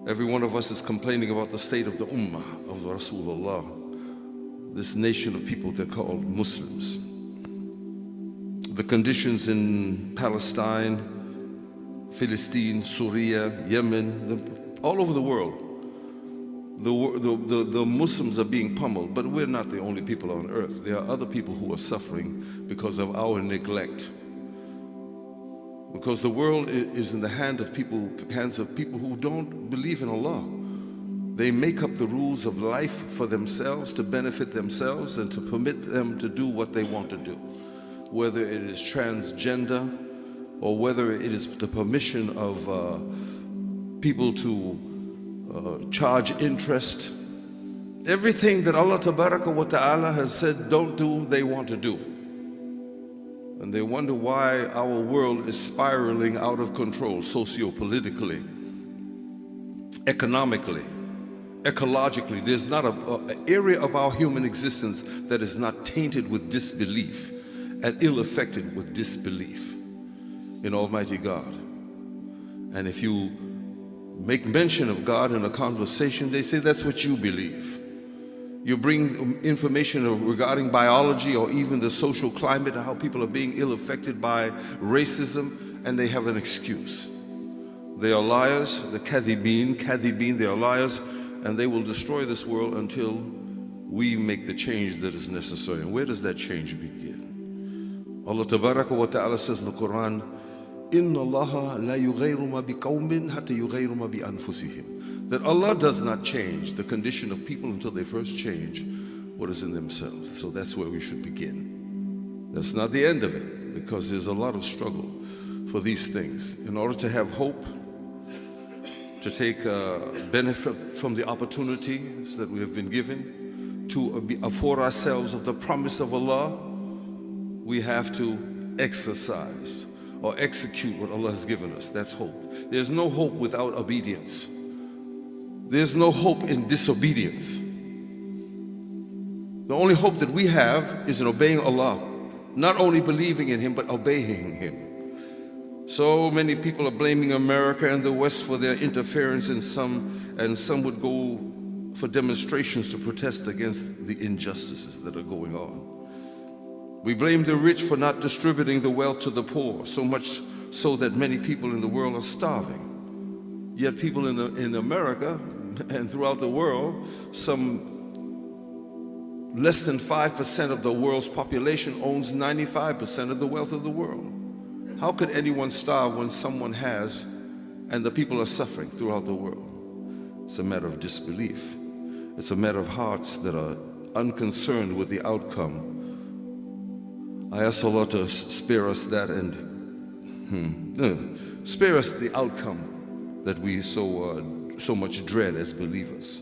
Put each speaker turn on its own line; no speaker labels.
Every one of us is complaining about the state of the Ummah of Rasulullah, this nation of people they're called Muslims. The conditions in Palestine, Philistine, Syria, Yemen, all over the world. The Muslims are being pummeled, but we're not the only people on earth. There are other people who are suffering because of our neglect. Because the world is in the hands of people who don't believe in Allah. They make up the rules of life for themselves, to benefit themselves and to permit them to do what they want to do. Whether it is transgender or whether it is the permission of people to charge interest. Everything that Allah Tabaraka wa Ta'ala has said don't do, they want to do. And they wonder why our world is spiraling out of control socio-politically, economically, ecologically. There's not an area of our human existence that is not tainted with disbelief and ill-affected with disbelief in Almighty God. And if you make mention of God in a conversation, they say that's what you believe. You bring information regarding biology or even the social climate and how people are being ill-affected by racism, and they have an excuse. They are liars, the kadhibeen, they are liars, and they will destroy this world until we make the change that is necessary. And where does that change begin? Allah Tabaraka wa Ta'ala says in the Quran, Inna Allaha la yughayru ma biqawmin hatta yughayru ma bi anfusihim. That Allah does not change the condition of people until they first change what is in themselves. So that's where we should begin. That's not the end of it, because there's a lot of struggle for these things. In order to have hope, to take benefit from the opportunities that we have been given, to afford ourselves of the promise of Allah, we have to exercise or execute what Allah has given us. That's hope. There's no hope without obedience. There's no hope in disobedience. The only hope that we have is in obeying Allah, not only believing in Him, but obeying Him. So many people are blaming America and the West for their interference in some would go for demonstrations to protest against the injustices that are going on. We blame the rich for not distributing the wealth to the poor, so much so that many people in the world are starving. Yet people in America and throughout the world, some less than 5% of the world's population owns 95% of the wealth of the world. How could anyone starve when someone has and the people are suffering throughout the world? It's a matter of disbelief. It's a matter of hearts that are unconcerned with the outcome. I ask Allah to spare us that and spare us the outcome that we so much dread as believers.